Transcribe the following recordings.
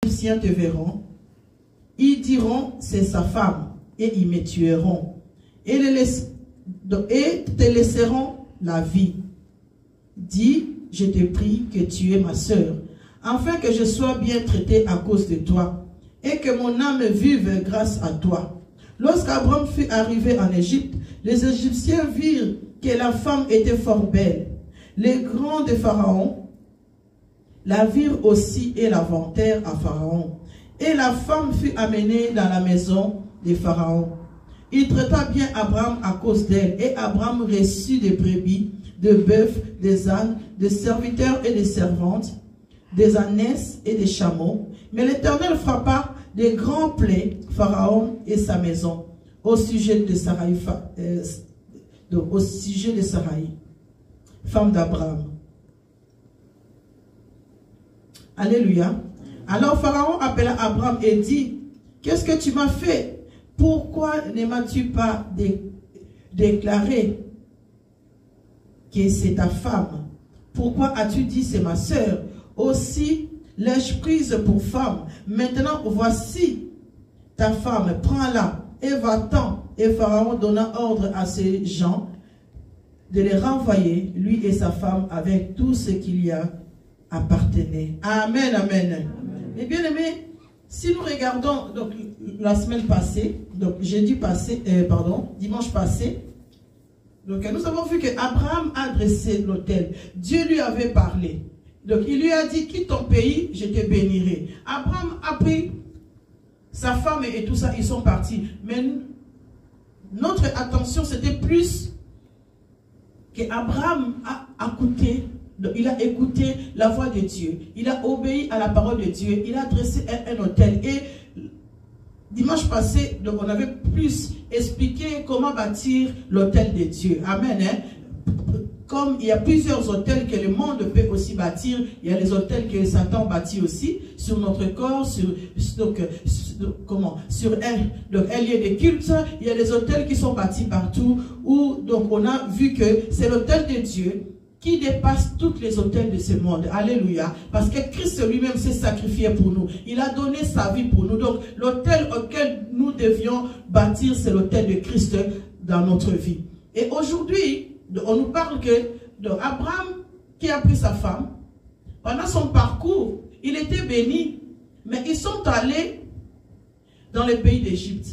Égyptiens te verront, ils diront c'est sa femme, et ils me tueront, et te laisseront la vie. Dis, je te prie que tu es ma sœur, afin que je sois bien traité à cause de toi, et que mon âme vive grâce à toi. Lorsqu'Abraham fut arrivé en Égypte, les Égyptiens virent que la femme était fort belle. Les grands de Pharaon la virent aussi et la vantèrent à Pharaon. Et la femme fut amenée dans la maison de Pharaon. Il traita bien Abraham à cause d'elle, et Abraham reçut des brebis, des bœufs, des ânes, des serviteurs et des servantes, des ânesses et des chameaux. Mais l'Éternel frappa des grands plaies Pharaon et sa maison au sujet de Sarai, femme d'Abraham. Alléluia. Alors Pharaon appela Abraham et dit, qu'est-ce que tu m'as fait? Pourquoi ne m'as-tu pas déclaré que c'est ta femme? Pourquoi as-tu dit c'est ma sœur? Aussi l'ai-je prise pour femme. Maintenant voici ta femme, prends-la et va-t'en. Et Pharaon donna ordre à ses gens de les renvoyer, lui et sa femme, avec tout ce qu'il y a appartenait. Amen, amen. Amen. Et bien aimés, si nous regardons donc la semaine passée, donc dimanche passé, donc nous avons vu que Abraham a dressé l'autel. Dieu lui avait parlé. Donc il lui a dit, quitte ton pays, je te bénirai. Abraham a pris sa femme et tout ça, ils sont partis. Mais notre attention, c'était plus qu'Abraham a écouté. Il a écouté la voix de Dieu. Il a obéi à la parole de Dieu. Il a dressé un autel. Et dimanche passé, donc on avait plus expliqué comment bâtir l'autel de Dieu. Amen. Hein? Comme il y a plusieurs autels que le monde peut aussi bâtir, il y a les autels que Satan bâtit aussi sur notre corps, sur un lieu de culte. Il y a les autels qui sont bâtis partout, où donc on a vu que c'est l'autel de Dieu qui dépasse tous les autels de ce monde. Alléluia. Parce que Christ lui-même s'est sacrifié pour nous. Il a donné sa vie pour nous. Donc l'autel auquel nous devions bâtir, c'est l'autel de Christ dans notre vie. Et aujourd'hui, on nous parle que Abraham qui a pris sa femme, pendant son parcours, il était béni, mais ils sont allés dans le pays d'Égypte.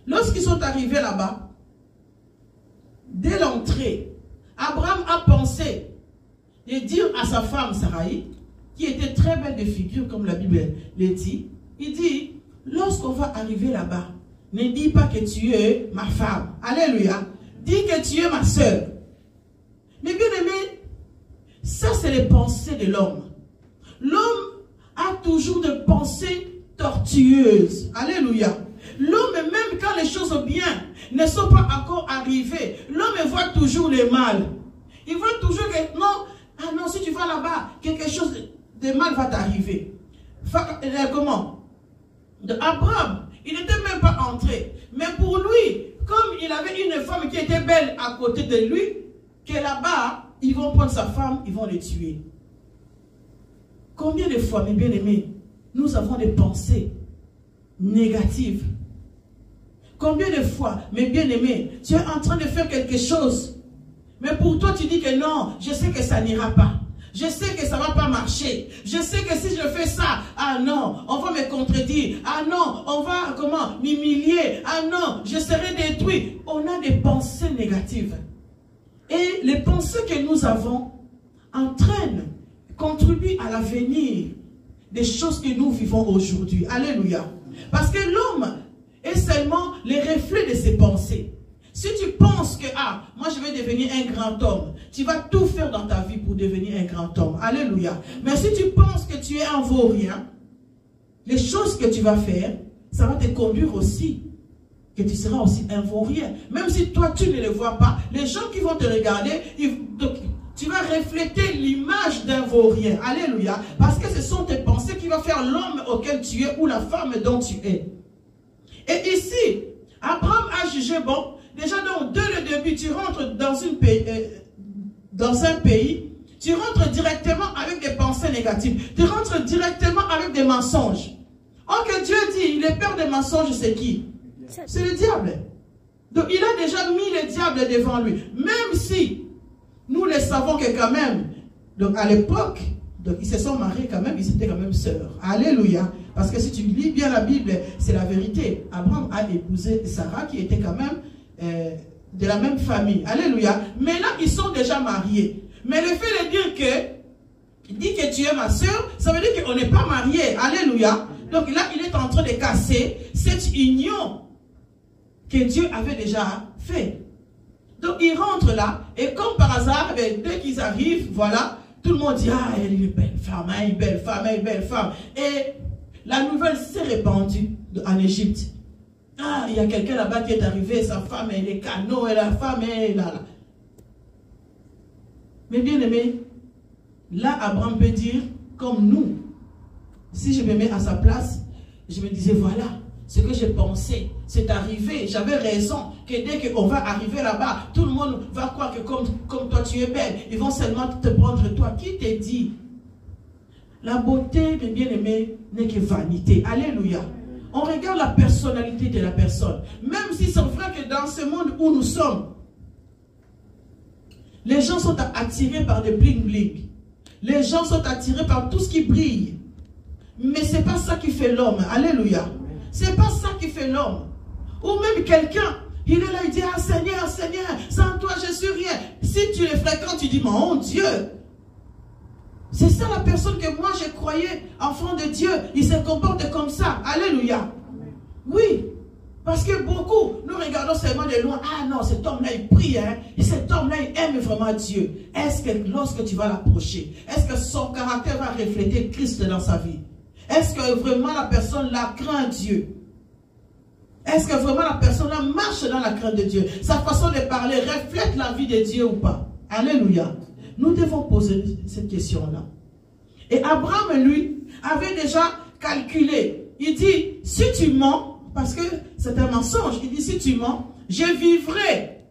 Lorsqu'ils sont arrivés là-bas, dès l'entrée, Abraham a pensé de dire à sa femme Sarai, qui était très belle de figure, comme la Bible le dit, il dit, lorsqu'on va arriver là-bas, ne dis pas que tu es ma femme. Alléluia. Dis que tu es ma soeur. Mais bien aimé, ça c'est les pensées de l'homme. L'homme a toujours des pensées tortueuses. Alléluia. L'homme, même quand les choses bien ne sont pas encore arrivées, l'homme voit toujours le mal. Il voit toujours que non, ah non, si tu vas là-bas, quelque chose de mal va t'arriver. Comment? Abraham, il n'était même pas entré. Mais pour lui, comme il avait une femme qui était belle à côté de lui, que là-bas, ils vont prendre sa femme, ils vont le tuer. Combien de fois, mes bien-aimés, nous avons des pensées négatives? Combien de fois, mes bien-aimés, tu es en train de faire quelque chose, mais pour toi, tu dis que non, je sais que ça n'ira pas. Je sais que ça ne va pas marcher. Je sais que si je fais ça, ah non, on va me contredire. Ah non, on va, m'humilier. Ah non, je serai détruit. On a des pensées négatives. Et les pensées que nous avons contribuent à l'avenir des choses que nous vivons aujourd'hui. Alléluia. Parce que l'homme est seulement le reflet de ses pensées. Si tu penses que, ah, moi je vais devenir un grand homme, tu vas tout faire dans ta vie pour devenir un grand homme. Alléluia. Mais si tu penses que tu es un vaurien, les choses que tu vas faire, ça va te conduire aussi, que tu seras aussi un vaurien. Même si toi tu ne le vois pas, les gens qui vont te regarder, tu vas refléter l'image d'un vaurien. Alléluia. Parce que ce sont tes pensées qui vont faire l'homme auquel tu es ou la femme dont tu es. Et ici, Abraham a jugé, bon, déjà donc dès le début, tu rentres dans un pays, tu rentres directement avec des pensées négatives. Tu rentres directement avec des mensonges. Or que Dieu dit, le père des mensonges, c'est qui? C'est le diable. Donc il a déjà mis le diable devant lui. Même si nous le savons que quand même, donc à l'époque, ils se sont mariés quand même, ils étaient quand même sœurs. Alléluia. Parce que si tu lis bien la Bible, c'est la vérité. Abraham a épousé Sarah qui était quand même de la même famille. Alléluia. Maintenant, ils sont déjà mariés. Mais le fait de dire que, dit que tu es ma soeur, ça veut dire qu'on n'est pas mariés. Alléluia. Donc là, il est en train de casser cette union que Dieu avait déjà fait. Donc il rentre là, et comme par hasard, dès qu'ils arrivent, voilà, tout le monde dit, ah, elle est une belle femme, hein, une belle femme, une belle femme. Et la nouvelle s'est répandue en Égypte. Ah, il y a quelqu'un là-bas qui est arrivé, sa femme, elle est canot, et la femme est là. Mais bien aimé, là, Abraham peut dire, comme nous, si je me mets à sa place, je me disais, voilà, ce que j'ai pensé, c'est arrivé, j'avais raison, que dès qu'on va arriver là-bas, tout le monde va croire que comme toi tu es belle, ils vont seulement te prendre toi. Qui te dit? La beauté, mes bien-aimés, n'est que vanité. Alléluia. On regarde la personnalité de la personne. Même si c'est vrai que dans ce monde où nous sommes, les gens sont attirés par des bling-bling. Les gens sont attirés par tout ce qui brille. Mais ce n'est pas ça qui fait l'homme. Alléluia. Ce n'est pas ça qui fait l'homme. Ou même quelqu'un, il est là, il dit, ah Seigneur, Seigneur, sans toi je suis rien. Si tu les fréquentes, tu dis, mon Dieu. C'est ça la personne que moi je croyais, enfant de Dieu. Il se comporte comme ça. Alléluia. Oui. Parce que beaucoup, nous regardons seulement de loin. Ah non, cet homme-là, il prie. Hein? Et cet homme-là, il aime vraiment Dieu. Est-ce que lorsque tu vas l'approcher, est-ce que son caractère va refléter Christ dans sa vie? Est-ce que vraiment la personne là craint Dieu? Est-ce que vraiment la personne là marche dans la crainte de Dieu? Sa façon de parler reflète la vie de Dieu ou pas? Alléluia. Nous devons poser cette question-là. Et Abraham, lui, avait déjà calculé. Il dit, si tu mens, parce que c'est un mensonge, il dit, si tu mens, je vivrai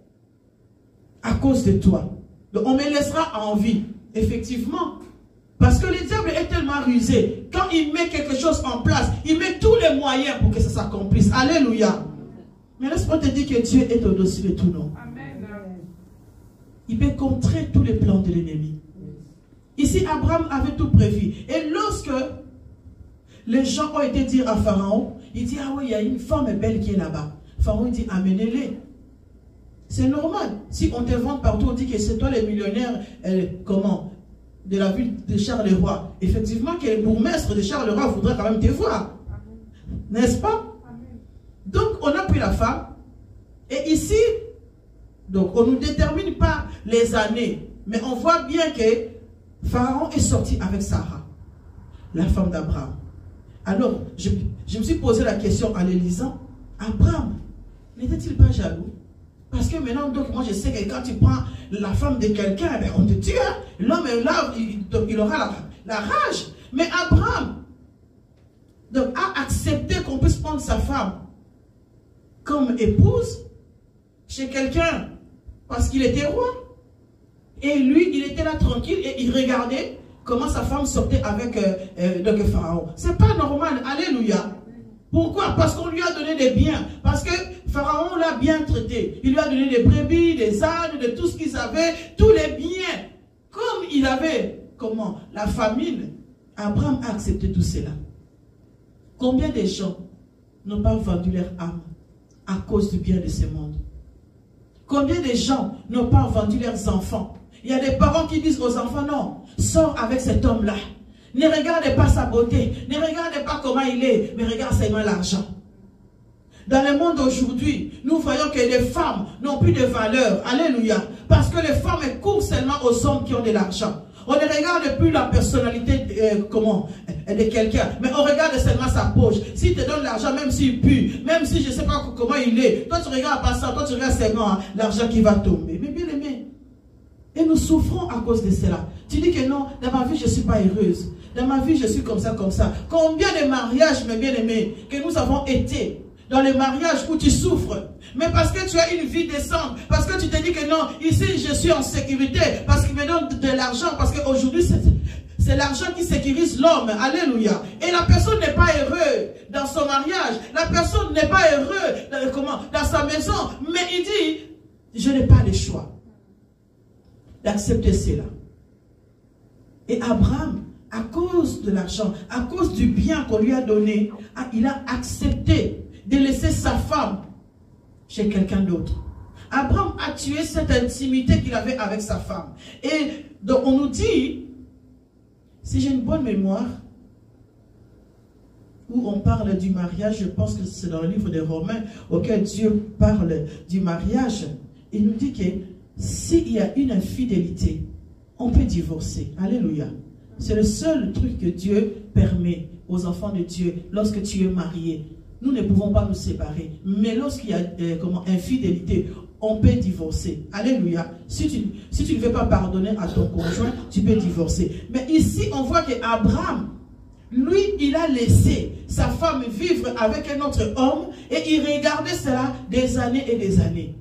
à cause de toi. Donc on me laissera en vie. Effectivement. Parce que le diable est tellement rusé. Quand il met quelque chose en place, il met tous les moyens pour que ça s'accomplisse. Alléluia. Mais laisse-moi te dire que Dieu est au-dessus de tout nom. Il peut contrer tous les plans de l'ennemi. Ici, Abraham avait tout prévu. Et lorsque les gens ont été dire à Pharaon, il dit, ah oui, il y a une femme belle qui est là-bas. Pharaon dit, amenez-les. C'est normal. Si on te vend partout, on dit que c'est toi le millionnaire, comment, de la ville de Charleroi. Effectivement, que le bourgmestre de Charleroi voudrait quand même te voir. N'est-ce pas? Donc, on a pris la femme. Et ici, donc, on ne nous détermine pas les années. Mais on voit bien que Pharaon est sorti avec Sarah, la femme d'Abraham. Alors, je me suis posé la question en les lisant. Abraham, n'était-il pas jaloux? Parce que maintenant, donc, moi je sais que quand tu prends la femme de quelqu'un, on te tue. Hein? L'homme est là, il aura la rage. Mais Abraham donc, a accepté qu'on puisse prendre sa femme comme épouse chez quelqu'un parce qu'il était roi. Et lui, il était là tranquille et il regardait comment sa femme sortait avec donc Pharaon. C'est pas normal. Alléluia. Pourquoi? Parce qu'on lui a donné des biens. Parce que Pharaon l'a bien traité. Il lui a donné des brebis, des ânes, de tout ce qu'il avait, tous les biens. Comme il avait, comment? La famine. Abraham a accepté tout cela. Combien de gens n'ont pas vendu leur âme à cause du bien de ce monde? Combien de gens n'ont pas vendu leurs enfants? Il y a des parents qui disent aux enfants, non, sors avec cet homme-là. Ne regardez pas sa beauté, ne regardez pas comment il est, mais regarde seulement l'argent. Dans le monde d'aujourd'hui, nous voyons que les femmes n'ont plus de valeur. Alléluia. Parce que les femmes courent seulement aux hommes qui ont de l'argent. On ne regarde plus la personnalité de quelqu'un, mais on regarde seulement sa poche. S'il te donne l'argent, même s'il pue, même si je ne sais pas comment il est, toi tu regardes pas ça, toi tu regardes seulement l'argent qui va tomber. Mais bien aimé, et nous souffrons à cause de cela. Tu dis que non, dans ma vie je ne suis pas heureuse. Dans ma vie je suis comme ça, comme ça. Combien de mariages, mes bien-aimés, que nous avons été, dans le mariage où tu souffres. Mais parce que tu as une vie décente, parce que tu te dis que non, ici je suis en sécurité, parce qu'il me donne de l'argent, parce qu'aujourd'hui c'est l'argent qui sécurise l'homme. Alléluia. Et la personne n'est pas heureuse dans son mariage. La personne n'est pas heureuse dans sa maison. Mais il dit, je n'ai pas le choix d'accepter cela. Et Abraham, à cause de l'argent, à cause du bien qu'on lui a donné, il a accepté de laisser sa femme chez quelqu'un d'autre. Abraham a tué cette intimité qu'il avait avec sa femme. Et donc on nous dit, si j'ai une bonne mémoire, où on parle du mariage, je pense que c'est dans le livre des Romains, auquel Dieu parle du mariage, il nous dit que s'il y a une infidélité, on peut divorcer. Alléluia. C'est le seul truc que Dieu permet aux enfants de Dieu lorsque tu es marié. Nous ne pouvons pas nous séparer. Mais lorsqu'il y a infidélité, on peut divorcer. Alléluia. Si tu ne veux pas pardonner à ton conjoint, tu peux divorcer. Mais ici, on voit qu'Abraham, lui, il a laissé sa femme vivre avec un autre homme et il regardait cela des années et des années.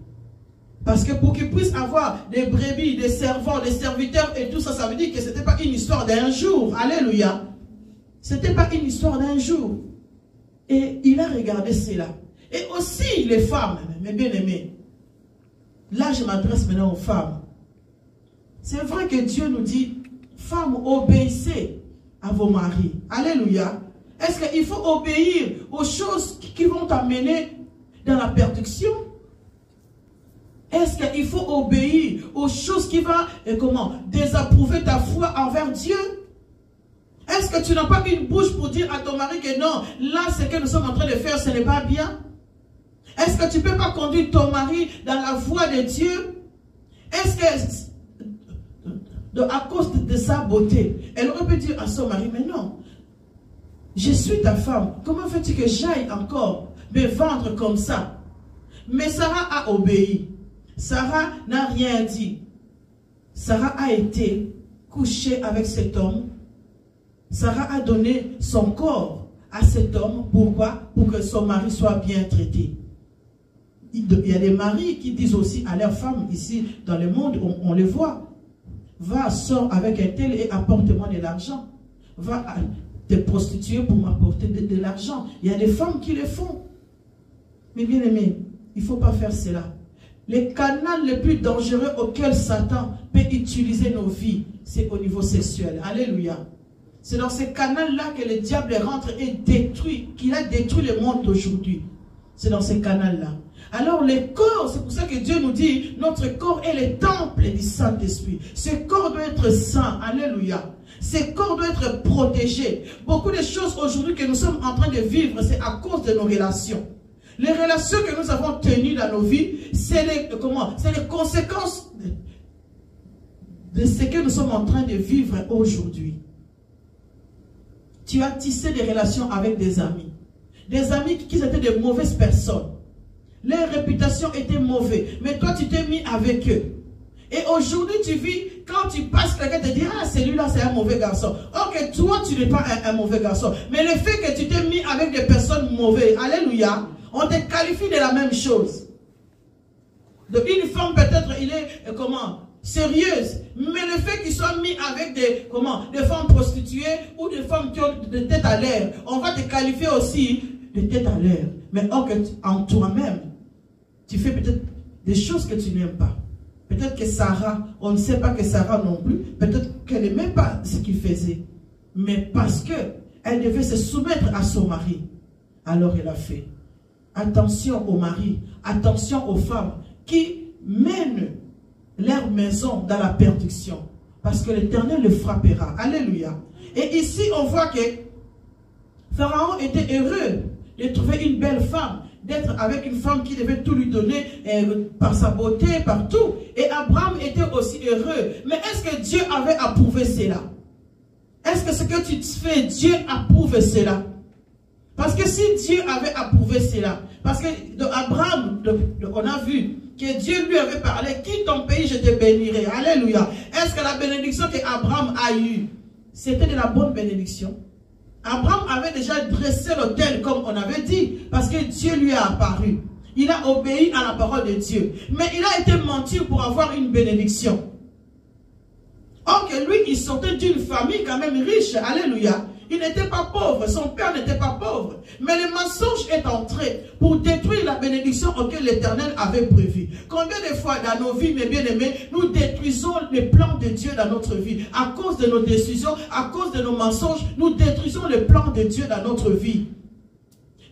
Parce que pour qu'il puisse avoir des brebis, des servants, des serviteurs et tout ça, ça veut dire que ce n'était pas une histoire d'un jour. Alléluia. Ce n'était pas une histoire d'un jour. Et il a regardé cela. Et aussi les femmes, mes bien-aimés. Là, je m'adresse maintenant aux femmes. C'est vrai que Dieu nous dit, femmes, obéissez à vos maris. Alléluia. Est-ce qu'il faut obéir aux choses qui vont t'amener dans la perdition? Est-ce qu'il faut obéir aux choses qui vont désapprouver ta foi envers Dieu? Est-ce que tu n'as pas une bouche pour dire à ton mari que non, là, ce que nous sommes en train de faire, ce n'est pas bien? Est-ce que tu ne peux pas conduire ton mari dans la voie de Dieu? Est-ce que, à cause de sa beauté, elle aurait pu dire à son mari, mais non, je suis ta femme, comment veux-tu que j'aille encore me vendre comme ça? Mais Sarah a obéi. Sarah n'a rien dit. Sarah a été couchée avec cet homme. Sarah a donné son corps à cet homme. Pourquoi? Pour que son mari soit bien traité. Il y a des maris qui disent aussi à leurs femmes ici dans le monde, on les voit. Va, sors avec un tel et apporte-moi de l'argent. Va te prostituer pour m'apporter de l'argent. Il y a des femmes qui le font. Mais bien aimé, il ne faut pas faire cela. Le canal le plus dangereux auquel Satan peut utiliser nos vies, c'est au niveau sexuel. Alléluia. C'est dans ce canal-là que le diable rentre et détruit, qu'il a détruit le monde d'aujourd'hui. C'est dans ce canal-là. Alors le corps, c'est pour ça que Dieu nous dit, notre corps est le temple du Saint-Esprit. Ce corps doit être saint. Alléluia. Ce corps doit être protégé. Beaucoup de choses aujourd'hui que nous sommes en train de vivre, c'est à cause de nos relations. Les relations que nous avons tenues dans nos vies, c'est les conséquences de ce que nous sommes en train de vivre aujourd'hui. Tu as tissé des relations avec des amis qui étaient de mauvaises personnes. Leur réputation était mauvaise, mais toi tu t'es mis avec eux. Et aujourd'hui tu vis, quand tu passes, quelqu'un te dit, ah celui-là c'est un mauvais garçon. Ok, toi tu n'es pas un mauvais garçon. Mais le fait que tu t'es mis avec des personnes mauvaises, alléluia, on te qualifie de la même chose. Donc une femme peut-être, il est, sérieuse. Mais le fait qu'ils soient mis avec des femmes prostituées ou des femmes qui ont de tête à l'air, on va te qualifier aussi de tête à l'air. Mais or que en toi-même, tu fais peut-être des choses que tu n'aimes pas. Peut-être que Sarah, on ne sait pas que Sarah non plus, peut-être qu'elle n'aimait pas ce qu'il faisait. Mais parce qu'elle devait se soumettre à son mari, alors elle a fait. Attention aux maris, attention aux femmes qui mènent leur maison dans la perdition. Parce que l'Éternel le frappera. Alléluia. Et ici, on voit que Pharaon était heureux de trouver une belle femme, d'être avec une femme qui devait tout lui donner par sa beauté, par tout. Et Abraham était aussi heureux. Mais est-ce que Dieu avait approuvé cela? Est-ce que ce que tu fais, Dieu approuve cela? Parce que si Dieu avait approuvé cela, parce que Abraham, on a vu que Dieu lui avait parlé, quitte ton pays, je te bénirai. Alléluia. Est-ce que la bénédiction qu'Abraham a eue, c'était de la bonne bénédiction? Abraham avait déjà dressé l'autel comme on avait dit, parce que Dieu lui a apparu. Il a obéi à la parole de Dieu. Mais il a été menti pour avoir une bénédiction. Or que lui, il sortait d'une famille quand même riche. Alléluia. Il n'était pas pauvre. Son père n'était pas pauvre. Mais le mensonge est entré pour détruire la bénédiction auquel l'Éternel avait prévu. Combien de fois dans nos vies, mes bien-aimés, nous détruisons les plans de Dieu dans notre vie. À cause de nos décisions, à cause de nos mensonges, nous détruisons les plans de Dieu dans notre vie.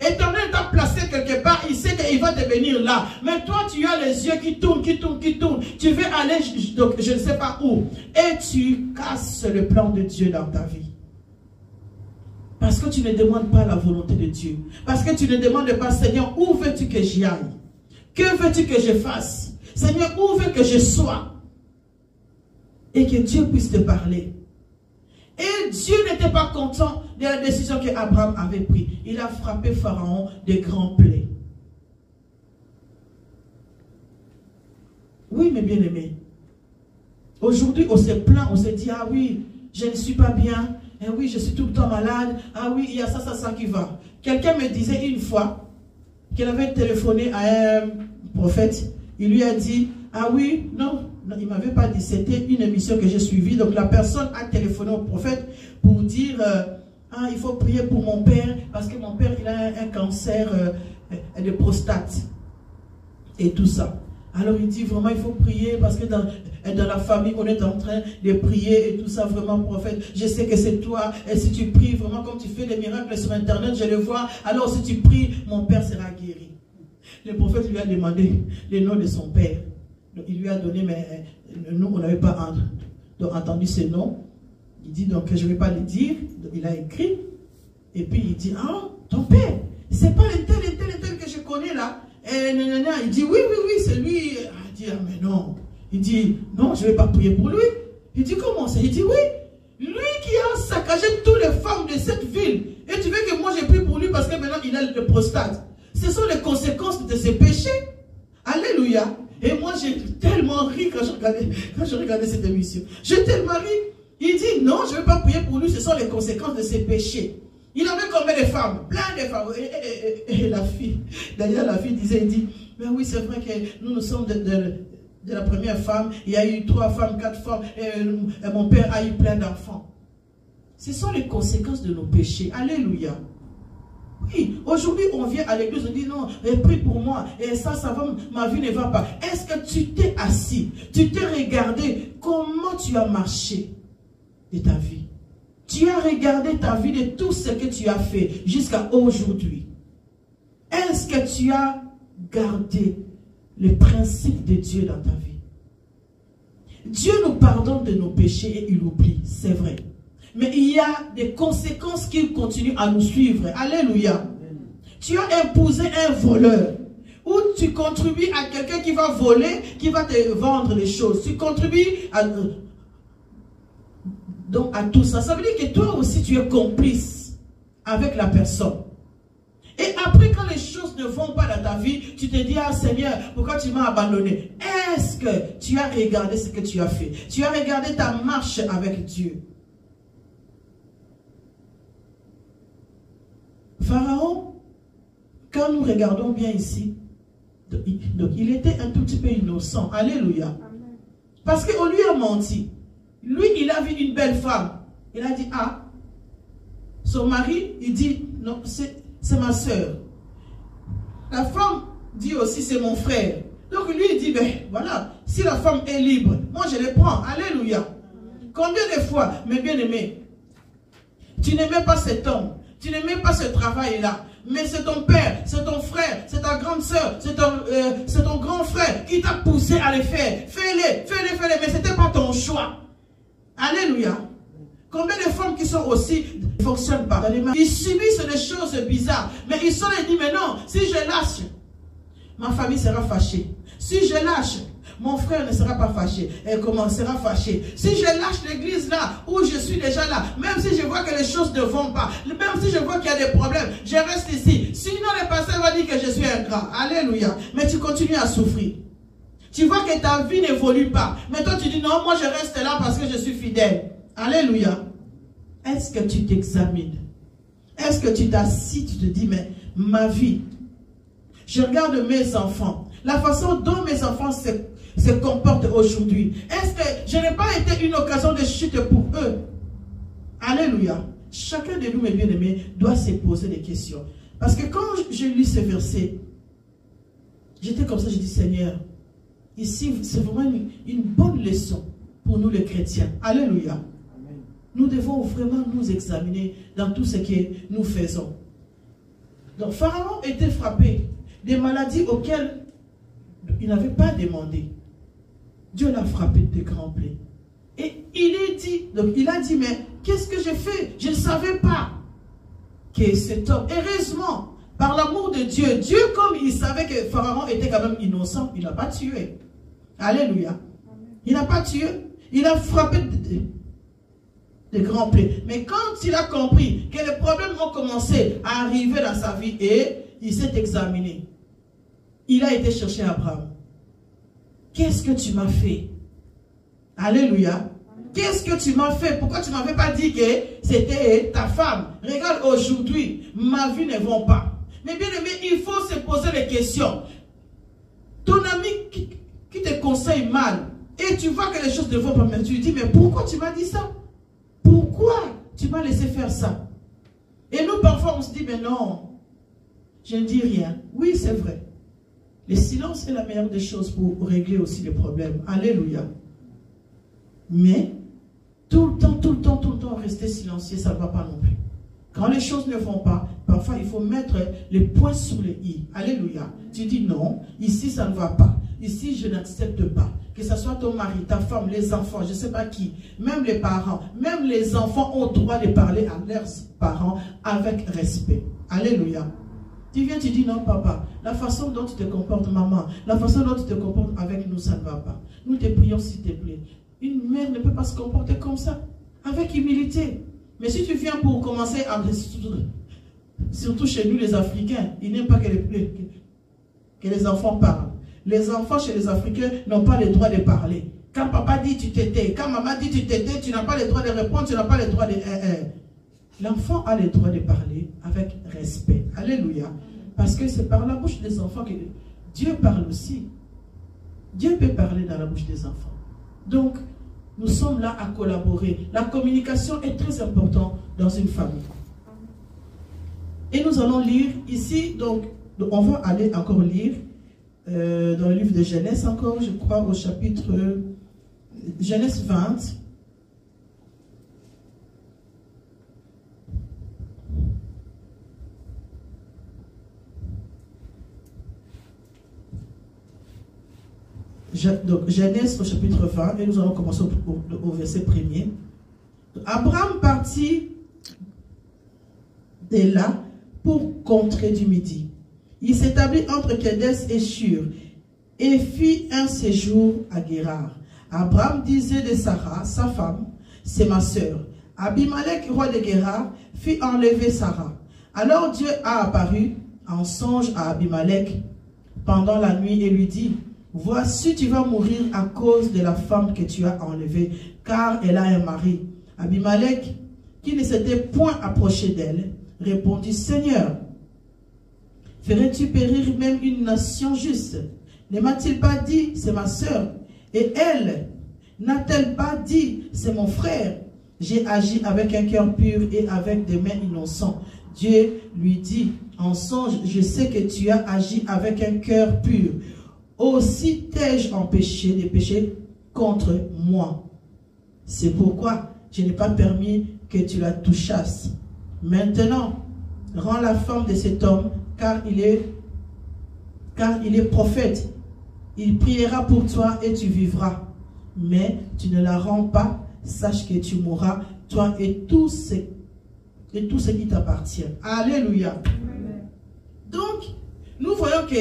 L'Éternel t'a placé quelque part, il sait qu'il va te bénir là. Mais toi, tu as les yeux qui tournent, qui tournent, qui tournent. Tu veux aller, donc, je ne sais pas où. Et tu casses le plan de Dieu dans ta vie. Parce que tu ne demandes pas la volonté de Dieu. Parce que tu ne demandes pas, Seigneur, où veux-tu que j'y aille? Que veux-tu que je fasse? Seigneur, où veux que je sois? Et que Dieu puisse te parler. Et Dieu n'était pas content de la décision qu'Abraham avait prise. Il a frappé Pharaon de grands plaies. Oui, mes bien-aimés. Aujourd'hui, on se plaint, on se dit, ah oui, je ne suis pas bien. Eh oui, je suis tout le temps malade. Ah oui, il y a ça qui va. Quelqu'un me disait une fois qu'il avait téléphoné à un prophète. Il lui a dit, ah oui, non, il ne m'avait pas dit, c'était une émission que j'ai suivie. Donc la personne a téléphoné au prophète pour dire, ah, il faut prier pour mon père, parce que mon père, il a un cancer de prostate. Et tout ça. Alors il dit, vraiment, il faut prier, parce que dans la famille, on est en train de prier et tout ça, vraiment, prophète. Je sais que c'est toi, et si tu pries, vraiment, comme tu fais des miracles sur Internet, je le vois. Alors si tu pries, mon père sera guéri. Le prophète lui a demandé le nom de son père. Donc, il lui a donné, mais nous, on n'avait pas entendu ce nom. Il dit, donc, je ne vais pas le dire. Donc, il a écrit. Et puis, il dit, ah, ton père, c'est pas le tel que je connais là. Et il dit, oui, c'est lui. Il dit, ah, mais non. Il dit, non, je ne vais pas prier pour lui. Il dit, comment ça? Il dit, oui. Lui qui a saccagé toutes les femmes de cette ville. Et tu veux que moi, je prie pour lui parce que maintenant, il a le prostate. Ce sont les conséquences de ses péchés. Alléluia. Et moi, j'ai tellement ri quand je regardais cette émission. J'ai tellement ri. Il dit, non, je ne vais pas prier pour lui, ce sont les conséquences de ses péchés. Il avait combien de femmes? Plein de femmes. Et la fille, d'ailleurs, la fille disait, il dit, mais oui, c'est vrai que nous sommes de la première femme. Il y a eu 3 femmes, 4 femmes. Et mon père a eu plein d'enfants. Ce sont les conséquences de nos péchés. Alléluia. Oui, aujourd'hui on vient à l'église, on dit non, prie pour moi, et ça va, ma vie ne va pas. Est-ce que tu t'es assis, tu t'es regardé, comment tu as marché de ta vie? Tu as regardé ta vie de tout ce que tu as fait jusqu'à aujourd'hui. Est-ce que tu as gardé les principes de Dieu dans ta vie? Dieu nous pardonne de nos péchés et il oublie, c'est vrai. Mais il y a des conséquences qui continuent à nous suivre. Alléluia. Tu as épousé un voleur. Ou tu contribues à quelqu'un qui va voler, qui va te vendre des choses. Tu contribues donc à tout ça. Ça veut dire que toi aussi tu es complice avec la personne. Et après, quand les choses ne vont pas dans ta vie, tu te dis, ah Seigneur, pourquoi tu m'as abandonné? Est-ce que tu as regardé ce que tu as fait? Tu as regardé ta marche avec Dieu? Pharaon, quand nous regardons bien ici, donc il était un tout petit peu innocent. Alléluia. Parce qu'on lui a menti. Lui, il a vu une belle femme. Il a dit, ah, son mari, il dit, non, c'est ma soeur. La femme dit aussi, c'est mon frère. Donc lui, il dit, ben voilà, si la femme est libre, moi je les prends. Alléluia. Combien de fois, mes bien-aimés, tu n'aimais pas cet homme? Tu n'aimais pas ce travail-là, mais c'est ton père, c'est ton frère, c'est ta grande soeur, c'est ton grand frère qui t'a poussé à le faire. Fais-le, mais ce n'était pas ton choix. Alléluia. Combien de femmes qui sont aussi ne fonctionnent pas? Ils subissent des choses bizarres, mais ils sont et disent, mais non, si je lâche, ma famille sera fâchée. Si je lâche, mon frère ne sera pas fâché. Et comment sera fâché? Si je lâche l'église là, où je suis déjà là, même si je vois que les choses ne vont pas, même si je vois qu'il y a des problèmes, je reste ici. Sinon le pasteur va dire que je suis ingrat. Alléluia. Mais tu continues à souffrir. Tu vois que ta vie n'évolue pas. Mais toi tu dis non, moi je reste là parce que je suis fidèle. Alléluia. Est-ce que tu t'examines? Est-ce que tu t'assis, tu te dis, mais ma vie, je regarde mes enfants, la façon dont mes enfants se comportent aujourd'hui. Est-ce que je n'ai pas été une occasion de chute pour eux? Alléluia. Chacun de nous, mes bien-aimés, doit se poser des questions. Parce que quand je lis ce verset, j'étais comme ça, je dis, Seigneur, ici, c'est vraiment une bonne leçon pour nous les chrétiens. Alléluia. Amen. Nous devons vraiment nous examiner dans tout ce que nous faisons. Donc, Pharaon était frappé des maladies auxquelles il n'avait pas demandé. Dieu l'a frappé de grands plaies. Et il a dit, mais qu'est-ce que j'ai fait? Je ne savais pas que cet homme, heureusement, par l'amour de Dieu, Dieu comme il savait que Pharaon était quand même innocent, il n'a pas tué. Alléluia. Il n'a pas tué, il a frappé de grands plaies. Mais quand il a compris que les problèmes ont commencé à arriver dans sa vie et il s'est examiné, il a été chercher Abraham. Qu'est-ce que tu m'as fait? Alléluia. Qu'est-ce que tu m'as fait? Pourquoi tu ne m'avais pas dit que c'était ta femme? Regarde, aujourd'hui, ma vie ne va pas. Mais bien aimé, il faut se poser les questions. Ton ami qui te conseille mal, et tu vois que les choses ne vont pas, mais tu lui dis, mais pourquoi tu m'as dit ça? Pourquoi tu m'as laissé faire ça? Et nous, parfois, on se dit, mais non, je ne dis rien. Oui, c'est vrai. Le silence est la meilleure des choses pour régler aussi les problèmes. Alléluia. Mais, tout le temps, rester silencieux, ça ne va pas non plus. Quand les choses ne vont pas, parfois il faut mettre les points sur les i. Alléluia. Tu dis non, ici ça ne va pas. Ici je n'accepte pas. Que ce soit ton mari, ta femme, les enfants, je ne sais pas qui, même les parents, même les enfants ont le droit de parler à leurs parents avec respect. Alléluia. Tu viens, tu dis non papa, la façon dont tu te comportes maman, la façon dont tu te comportes avec nous, ça ne va pas. Nous te prions s'il te plaît. Une mère ne peut pas se comporter comme ça, avec humilité. Mais si tu viens pour commencer à... Surtout chez nous les Africains, ils n'aiment pas que les enfants parlent. Les enfants chez les Africains n'ont pas le droit de parler. Quand papa dit tu t'étais, quand maman dit tu t'étais, tu n'as pas le droit de répondre, tu n'as pas le droit de... L'enfant a le droit de parler avec respect. Alléluia. Parce que c'est par la bouche des enfants que Dieu parle aussi. Dieu peut parler dans la bouche des enfants. Donc, nous sommes là à collaborer. La communication est très importante dans une famille. Et nous allons lire ici, donc on va aller encore lire dans le livre de Genèse, encore, je crois, au chapitre Genèse 20. Donc, Genèse au chapitre 20, et nous allons commencer au verset 1er. Abraham partit de là pour contrer du Midi. Il s'établit entre Kédès et Shur et fit un séjour à Guérar. Abraham disait de Sarah, sa femme, c'est ma sœur. Abimelech, roi de Guérar, fit enlever Sarah. Alors Dieu a apparu en songe à Abimelech pendant la nuit et lui dit, voici, tu vas mourir à cause de la femme que tu as enlevée, car elle a un mari. Abimelech, qui ne s'était point approché d'elle, répondit, Seigneur, ferais-tu périr même une nation juste? Ne m'a-t-il pas dit, c'est ma sœur? Et elle, n'a-t-elle pas dit, c'est mon frère? J'ai agi avec un cœur pur et avec des mains innocentes. Dieu lui dit, en songe, je sais que tu as agi avec un cœur pur. Aussi t'ai-je empêché de pécher contre moi. C'est pourquoi je n'ai pas permis que tu la touchasses. Maintenant, rends la femme de cet homme, car il est prophète. Il priera pour toi et tu vivras. Mais tu ne la rends pas, sache que tu mourras, toi et tout ce qui t'appartient. Alléluia. Amen. Donc, nous voyons que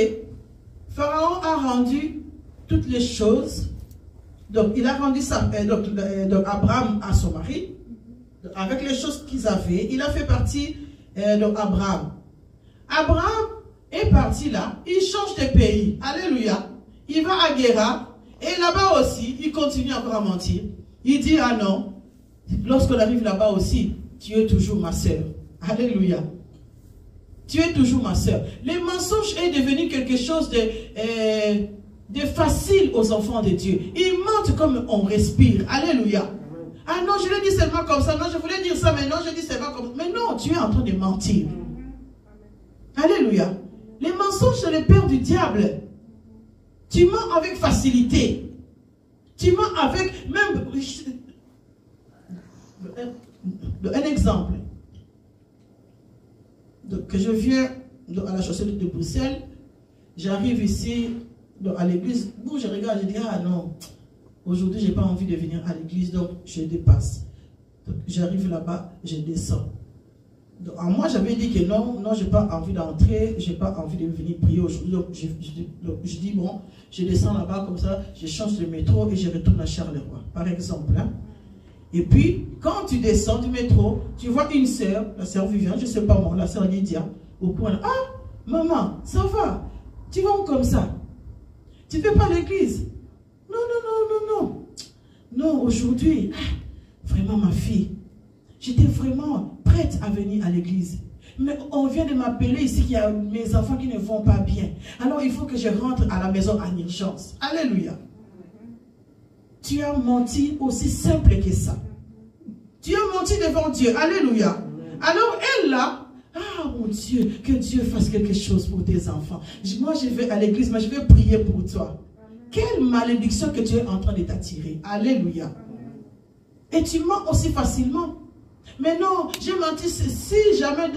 Pharaon a rendu toutes les choses. Donc, il a rendu donc Abraham à son mari. Avec les choses qu'ils avaient, il a fait partie d'Abraham. Abraham est parti là. Il change de pays. Alléluia. Il va à Guérar. Et là-bas aussi, il continue encore à mentir. Il dit, ah non, lorsqu'on arrive là-bas aussi, tu es toujours ma sœur. Alléluia. Tu es toujours ma soeur. Le mensonge est devenu quelque chose de facile aux enfants de Dieu. Ils mentent comme on respire. Alléluia. Ah non, je l'ai dit seulement comme ça. Non, je voulais dire ça, mais non, je dis seulement comme ça. Mais non, tu es en train de mentir. Alléluia. Les mensonges, c'est le père du diable. Tu mens avec facilité. Tu mens avec même... Un exemple. Que je viens à la chaussée de Bruxelles, j'arrive ici à l'église. Bon, je regarde, je dis, ah non, aujourd'hui, je n'ai pas envie de venir à l'église, donc je dépasse. J'arrive là-bas, je descends. Donc, moi, j'avais dit que non, je n'ai pas envie d'entrer, je n'ai pas envie de venir prier aujourd'hui. Donc, je dis, bon, je descends là-bas comme ça, je change de métro et je retourne à Charleroi, par exemple. Hein. Et puis, quand tu descends du métro, tu vois une sœur, la sœur Viviane, je ne sais pas moi, la sœur Lydia, au point, ah, maman, ça va, tu vas où comme ça? Tu ne fais pas l'église? Non, non, non, non, non. Non, aujourd'hui, vraiment ma fille, j'étais vraiment prête à venir à l'église. Mais on vient de m'appeler ici qu'il y a mes enfants qui ne vont pas bien. Alors il faut que je rentre à la maison en urgence. Alléluia. Tu as menti aussi simple que ça. Tu as menti devant Dieu. Alléluia. Alors elle là, ah mon Dieu, que Dieu fasse quelque chose pour tes enfants. Moi je vais à l'église, mais je vais prier pour toi. Quelle malédiction que Dieu est en train de t'attirer. Alléluia. Et tu mens aussi facilement. Mais non, j'ai menti. Si jamais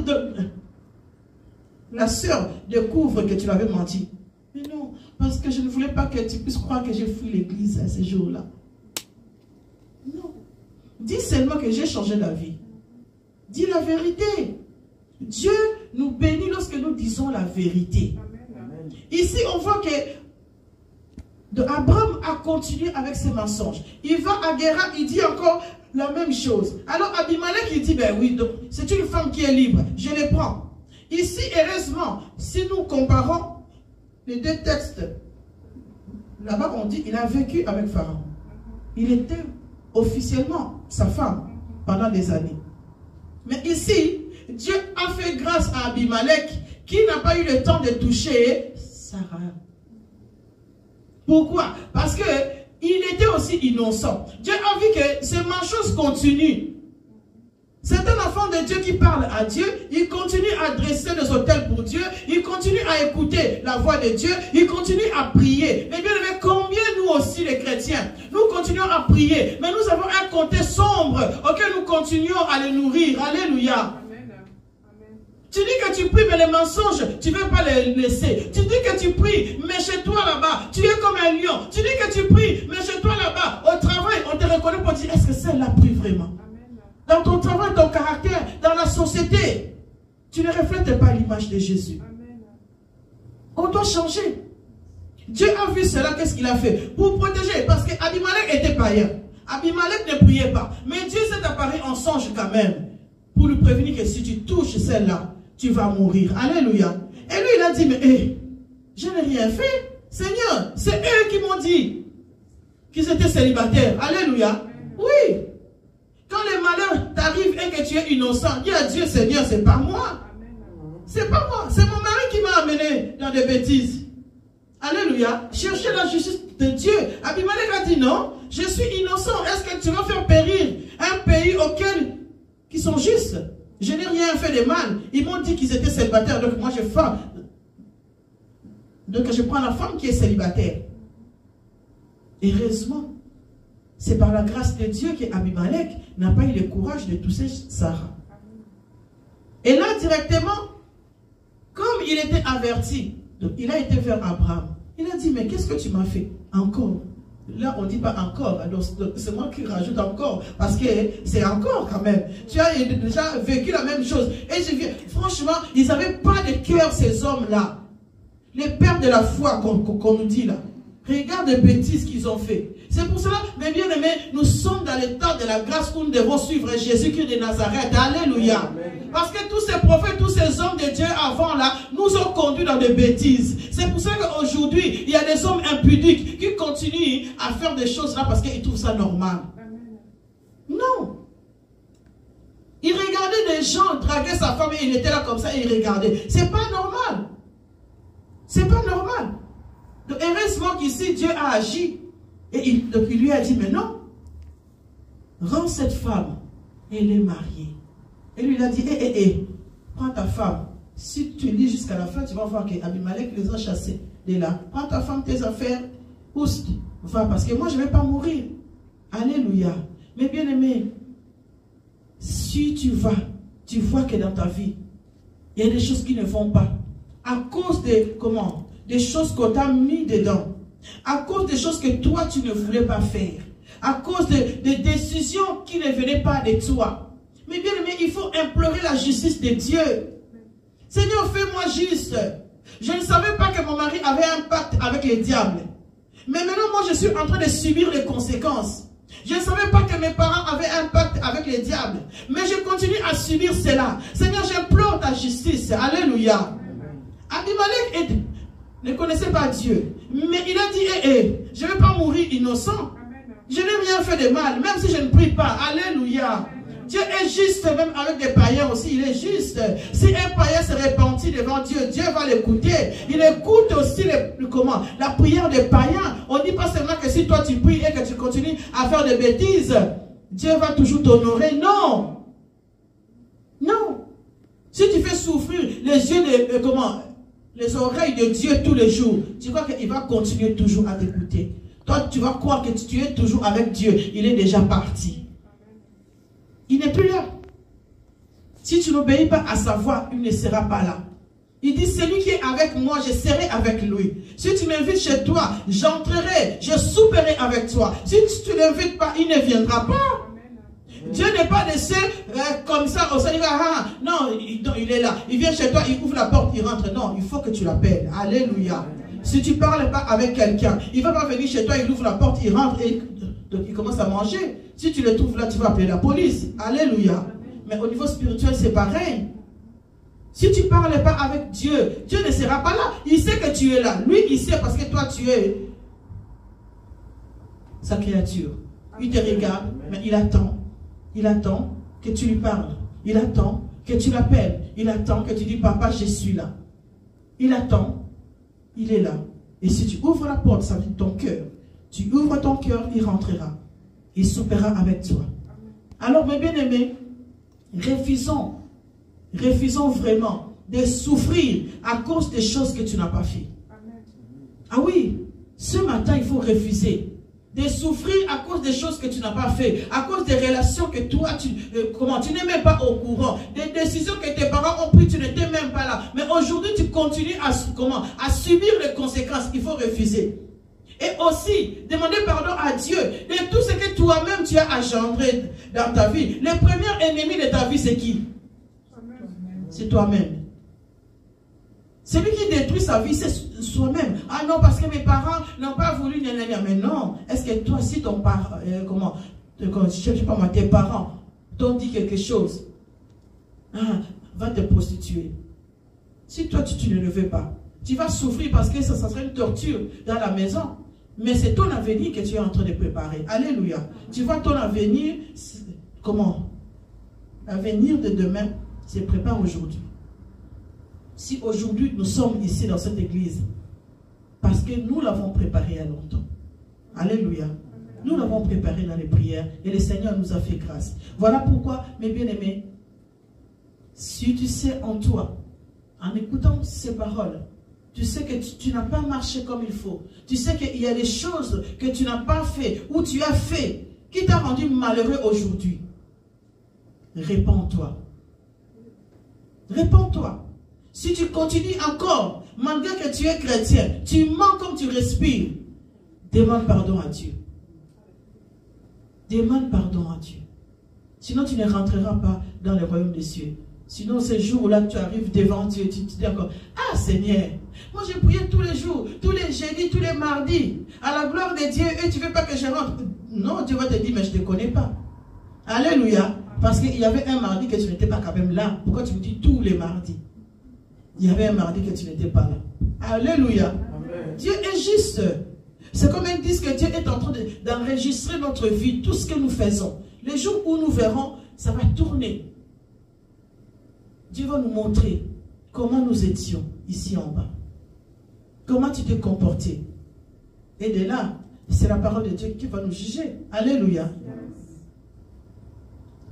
la sœur découvre que tu l'avais menti. Mais non, parce que je ne voulais pas que tu puisses croire que j'ai fui l'église à ces jours-là. Non. Dis seulement que j'ai changé d'avis. Dis la vérité. Dieu nous bénit lorsque nous disons la vérité. Amen. Ici, on voit que Abraham a continué avec ses mensonges. Il va à Guéra, il dit encore la même chose. Alors Abimelech, il dit, ben oui, c'est une femme qui est libre, je les prends. Ici, heureusement, si nous comparons les deux textes, là-bas on dit, il a vécu avec Pharaon. Il était officiellement sa femme pendant des années. Mais ici, Dieu a fait grâce à Abimelech qui n'a pas eu le temps de toucher Sarah. Pourquoi? Parce que il était aussi innocent. Dieu a vu que ces mensonges continuent. C'est un enfant de Dieu qui parle à Dieu. Il continue à dresser des autels pour Dieu. Il continue à écouter la voix de Dieu. Il continue à prier. Mais bien aimé, combien nous aussi les chrétiens, nous continuons à prier. Mais nous avons un côté sombre auquel nous continuons à les nourrir. Alléluia. Tu dis que tu pries, mais les mensonges, tu ne veux pas les laisser. Tu dis que tu pries, mais chez toi là-bas, tu es comme un lion. Tu dis que tu pries, mais chez toi là-bas, au travail, on te reconnaît pour dire, est-ce que celle-là prie vraiment? Amen. Dans ton travail, ton caractère, dans la société, tu ne reflètes pas l'image de Jésus. Amen. On doit changer. Dieu a vu cela, qu'est-ce qu'il a fait? Pour protéger, parce qu'Abimelech était païen. Abimelech ne priait pas. Mais Dieu s'est apparu en songe quand même, pour lui prévenir que si tu touches celle-là, tu vas mourir. Alléluia. Et lui, il a dit, mais je n'ai rien fait. Seigneur, c'est eux qui m'ont dit qu'ils étaient célibataires. Alléluia. Oui. Quand le malheur t'arrive et que tu es innocent, dis à Dieu, Seigneur, c'est pas moi. C'est pas moi. C'est mon mari qui m'a amené dans des bêtises. Alléluia. Cherchez la justice de Dieu. Abimelech a dit, non, je suis innocent. Est-ce que tu vas faire périr un pays auquel qui sont justes? Je n'ai rien fait de mal. Ils m'ont dit qu'ils étaient célibataires. Donc moi je femme. Donc je prends la femme qui est célibataire. Heureusement, c'est par la grâce de Dieu qu'Abimelech n'a pas eu le courage de toucher Sarah. Et là directement, comme il était averti, donc il a été vers Abraham. Il a dit, mais qu'est-ce que tu m'as fait? Encore. Là, on ne dit pas encore, c'est moi qui rajoute encore, parce que c'est encore quand même. Tu as déjà vécu la même chose. Et je viens, franchement, ils n'avaient pas de cœur, ces hommes-là. Les pères de la foi qu'on nous dit là. Regarde les bêtises qu'ils ont fait. C'est pour cela, mes bien-aimés, nous sommes dans l'état de la grâce où nous devons suivre Jésus-Christ de Nazareth. Alléluia. Parce que tous ces prophètes, tous ces hommes de Dieu avant là, nous ont conduits dans des bêtises. C'est pour ça qu'aujourd'hui, il y a des hommes impudiques qui continuent à faire des choses là parce qu'ils trouvent ça normal. Non. Il regardait des gens draguer sa femme et il était là comme ça et il regardait. C'est pas normal. C'est pas normal. Donc, heureusement qu'ici, Dieu a agi. Et donc, il lui a dit, mais non. Rends cette femme. Elle est mariée. Et lui, il a dit, prends ta femme. Si tu lis jusqu'à la fin, tu vas voir qu'Abimelech les a chassés de là. Prends ta femme, tes affaires. Oust. Va, parce que moi, je ne vais pas mourir. Alléluia. Mais bien aimé, si tu vas, tu vois que dans ta vie, il y a des choses qui ne vont pas. À cause de, des choses qu'on t'a mis dedans. À cause des choses que toi, tu ne voulais pas faire. À cause de décisions qui ne venaient pas de toi. Mais bien aimé, il faut implorer la justice de Dieu. Seigneur, fais-moi juste. Je ne savais pas que mon mari avait un pacte avec les diables. Mais maintenant, moi, je suis en train de subir les conséquences. Je ne savais pas que mes parents avaient un pacte avec les diables. Mais je continue à subir cela. Seigneur, j'implore ta justice. Alléluia. Abimelech ne connaissait pas Dieu. Mais il a dit, je ne vais pas mourir innocent. Je n'ai rien fait de mal, même si je ne prie pas. Alléluia. Dieu est juste, même avec des païens aussi, il est juste. Si un païen se repentit devant Dieu, Dieu va l'écouter. Il écoute aussi la prière des païens. On ne dit pas seulement que si toi tu pries et que tu continues à faire des bêtises, Dieu va toujours t'honorer. Non. Non. Si tu fais souffrir les yeux les oreilles de Dieu tous les jours, tu crois qu'il va continuer toujours à t'écouter. Toi, tu vas croire que tu es toujours avec Dieu. Il est déjà parti. Il n'est plus là. Si tu n'obéis pas à sa voix, il ne sera pas là. Il dit, celui qui est avec moi, je serai avec lui. Si tu m'invites chez toi, j'entrerai, je souperai avec toi. Si tu ne l'invites pas, il ne viendra pas. Dieu n'est pas de ceux comme ça, au Seigneur, non, il est là. Il vient chez toi, il ouvre la porte, il rentre. Non, il faut que tu l'appelles. Alléluia. Si tu ne parles pas avec quelqu'un, il ne va pas venir chez toi, il ouvre la porte, il rentre et donc il commence à manger. Si tu le trouves là, tu vas appeler la police. Alléluia. Mais au niveau spirituel, c'est pareil. Si tu ne parles pas avec Dieu, Dieu ne sera pas là. Il sait que tu es là. Lui, il sait parce que toi, tu es sa créature. Il te regarde, mais il attend. Il attend que tu lui parles. Il attend que tu l'appelles. Il attend que tu dis, papa, je suis là. Il attend. Il est là. Et si tu ouvres la porte, ça veut dire ton cœur. Tu ouvres ton cœur, il rentrera. Il soupera avec toi. Alors, mes bien-aimés, refusons vraiment de souffrir à cause des choses que tu n'as pas fait. Ah oui, ce matin, il faut refuser de souffrir à cause des choses que tu n'as pas fait, à cause des relations que toi, tu n'es même pas au courant, des décisions que tes parents ont prises, tu n'étais même pas là. Mais aujourd'hui, tu continues à subir les conséquences. Il faut refuser. Et aussi, demander pardon à Dieu de tout ce que toi-même tu as engendré dans ta vie. Le premier ennemi de ta vie, c'est qui? C'est toi-même. Celui qui détruit sa vie, c'est soi-même. Ah non, parce que mes parents n'ont pas voulu. Mais non. Est-ce que toi, si ton parent, je sais pas moi, tes parents t'ont dit quelque chose, va te prostituer. Si toi, tu ne le veux pas, tu vas souffrir parce que ça serait une torture dans la maison. Mais c'est ton avenir que tu es en train de préparer. Alléluia. Tu vois ton avenir, comment? L'avenir de demain se prépare aujourd'hui. Si aujourd'hui nous sommes ici dans cette église, parce que nous l'avons préparé il y a longtemps. Alléluia. Nous l'avons préparé dans les prières et le Seigneur nous a fait grâce. Voilà pourquoi, mes bien-aimés, si tu sais en toi, en écoutant ces paroles, tu sais que tu n'as pas marché comme il faut. Tu sais qu'il y a des choses que tu n'as pas fait ou tu as fait qui t'a rendu malheureux aujourd'hui. Répands-toi. Répands-toi. Si tu continues encore, malgré que tu es chrétien, tu mens comme tu respires, demande pardon à Dieu. Demande pardon à Dieu. Sinon, tu ne rentreras pas dans le royaume des cieux. Sinon, ce jour-là, tu arrives devant Dieu, tu te dis encore, ah Seigneur, moi j'ai prié tous les jours, tous les jeudis, tous les mardis, à la gloire de Dieu, et tu ne veux pas que je rentre. Non, Dieu va te dire, mais je ne te connais pas. Alléluia. Parce qu'il y avait un mardi que tu n'étais pas quand même là. Pourquoi tu me dis tous les mardis? Il y avait un mardi que tu n'étais pas là. Alléluia. Amen. Dieu est juste. C'est comme un disque que Dieu est en train d'enregistrer notre vie, tout ce que nous faisons. Les jours où nous verrons, ça va tourner. Dieu va nous montrer comment nous étions ici en bas. Comment tu t'es comporté. Et de là, c'est la parole de Dieu qui va nous juger. Alléluia.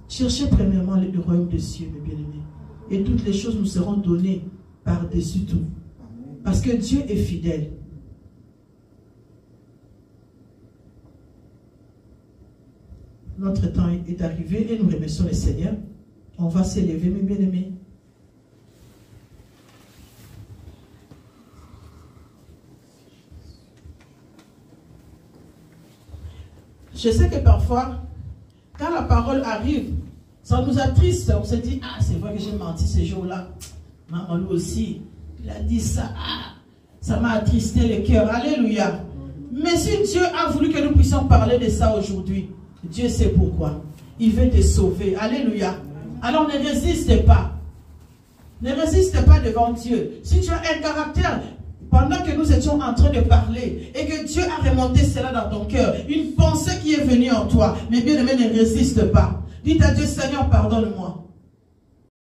Cherchez premièrement le royaume des cieux, mes bien-aimés. Et toutes les choses nous seront données par-dessus tout. Parce que Dieu est fidèle. Notre temps est arrivé et nous remercions le Seigneur. On va s'élever, mes bien-aimés. Je sais que parfois, quand la parole arrive, ça nous attriste. On se dit, ah, c'est vrai que j'ai menti ce jour-là. Maman, lui aussi, il a dit ça. Ah, ça m'a attristé le cœur. Alléluia. Mais si Dieu a voulu que nous puissions parler de ça aujourd'hui, Dieu sait pourquoi. Il veut te sauver. Alléluia. Alors ne résiste pas. Ne résiste pas devant Dieu. Si tu as un caractère, pendant que nous étions en train de parler, et que Dieu a remonté cela dans ton cœur, une pensée qui est venue en toi, mais bien aimé, ne résiste pas. Dites à Dieu, Seigneur, pardonne-moi.